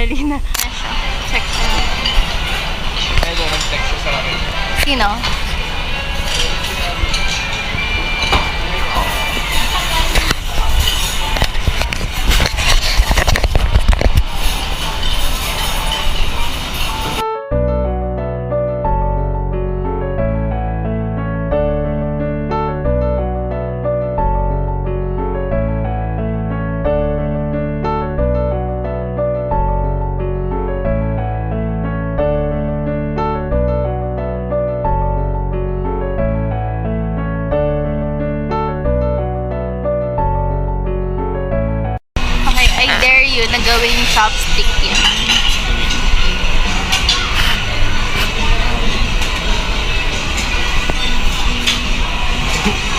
Dali na. Check na. Ay, go mag-text siya sa akin. Sino? Okay, I dare you na gawing chopstick yan.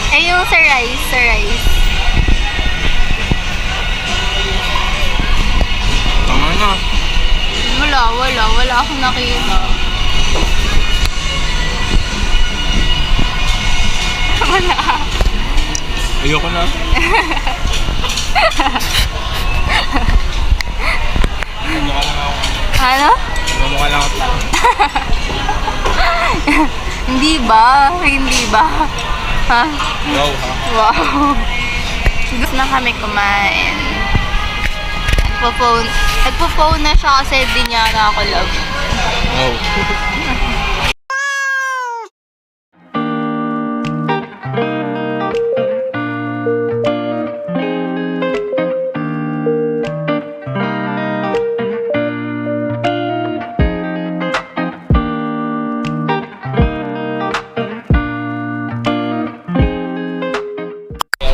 Ay, yung sa rice, sa rice. Tama na. Wala akong nakita. Wala. Ayoko na. Mumukha lang ako. Ano? Mumukha lang ako. Hindi ba? Hindi ba? Ha? Wow, ha? Wow. Gusto na kami kumain. Nagpo-phone na siya kasi di niya na ako love. Wow.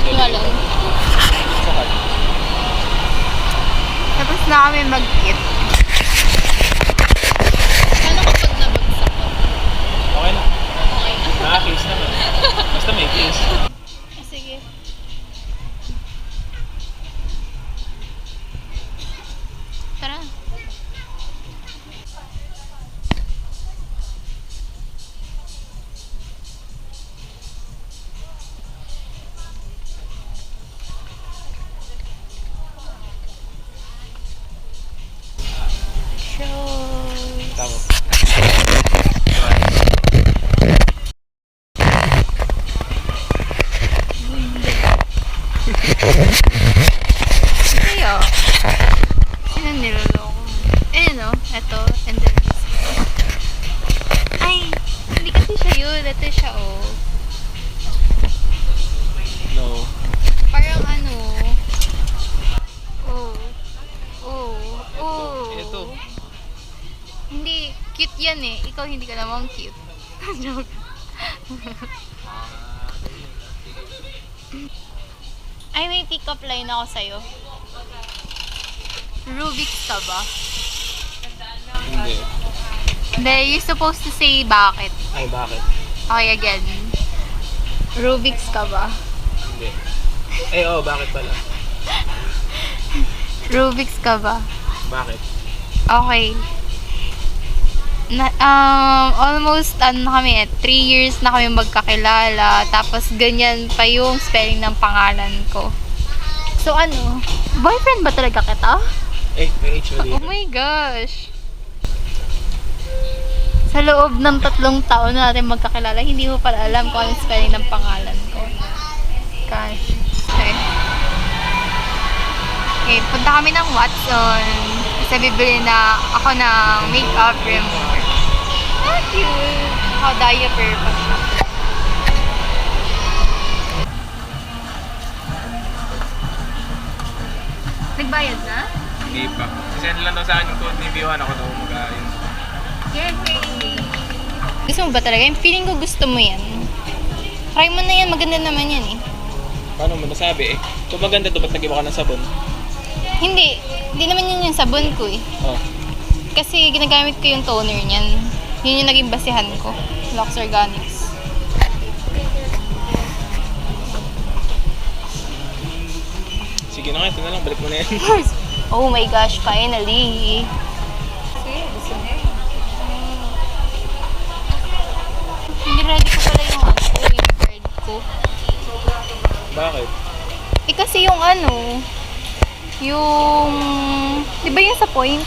Ngalan. Tapos na kami mag-eat. Ano kapag nabagsak ko? Okay na. Okay. Naka-case naman. Basta may case. Sige. Tara. Tama. Kaya, sino niloloko mo? Eh, no? Ito, and then this one. Ay, hindi kasi siya yun. Ito siya, oh. No. Parang ano. Oh. Oh. Oh. Ito. Hindi, cute yan eh. Ikaw hindi ka naman cute. Joke. Ay, may pick-up line ako sa'yo. Rubik's ka ba? Hindi. Hindi, you're supposed to say bakit. Ay, bakit? Okay, again. Rubik's ka ba? Hindi. Eh, oo, bakit pala? Rubik's ka ba? Bakit? Okay. Almost, ano kami 3 years na kami magkakilala. Tapos, ganyan pa yung spelling ng pangalan ko. So, ano? Boyfriend ba talaga kita? Eh, may H ulit. Oh my gosh! Sa loob ng 3 taon na natin magkakilala, hindi mo pala alam kung anong spelling ng pangalan ko. Gosh. Okay. Okay, punta kami ng Watson. Kasi bibili na ako ng makeup remover. Ah, cute! How diaper pa siya. Nagbayad na? Hindi pa. Send lang daw sa akin yung code ni B1. Ako daw mag-aayos. Yay! Gusto mo ba talaga? Yung feeling ko gusto mo yan. Try mo na yan. Maganda naman yan eh. Paano mo nasabi eh? Kung maganda to, ba't nag-iba ka ng sabon? Hindi. Hindi naman yun yung sabon ko eh. Oh. Kasi ginagamit ko yung toner niyan. Yun yung naging basihan ko. Lux Organics. Sige na nga, ito na lang. Balik mo na yan. Oh my gosh, finally! Hindi ready ko pala yung yung card ko. Bakit? Eh kasi yung ano, yung, di ba yung sa point?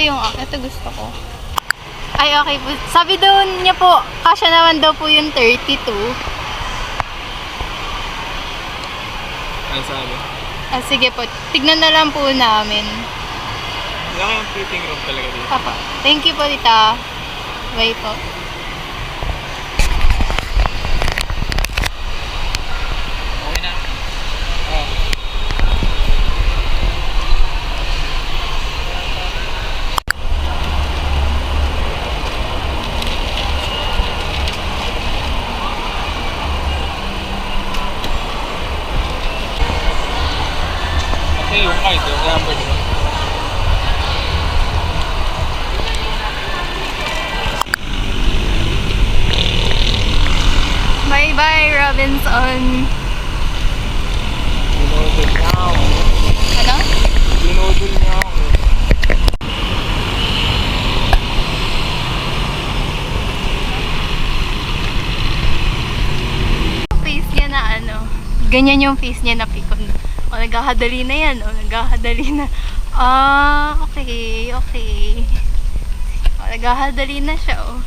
ito gusto ko. Ay, okay po. Sabi daw niya po, kasya naman daw po yung 32. Ano sabi? Ah, sige po. Tignan na lang po namin. Wala kayong fitting room talaga dito. Papa. Thank you po, tita. Bye po. Okay na. Oh. Kasi yung kahit yung number, diba? Bye-bye, Robinson. Dinodol niya ako. Ano? Dinodol niya ako. Face niya na ano. Ganyan yung face niya na pikon. O, nagkakadali na yan. O, nagkakadali na. Ah, okay, okay. O, nagkakadali na siya, oh.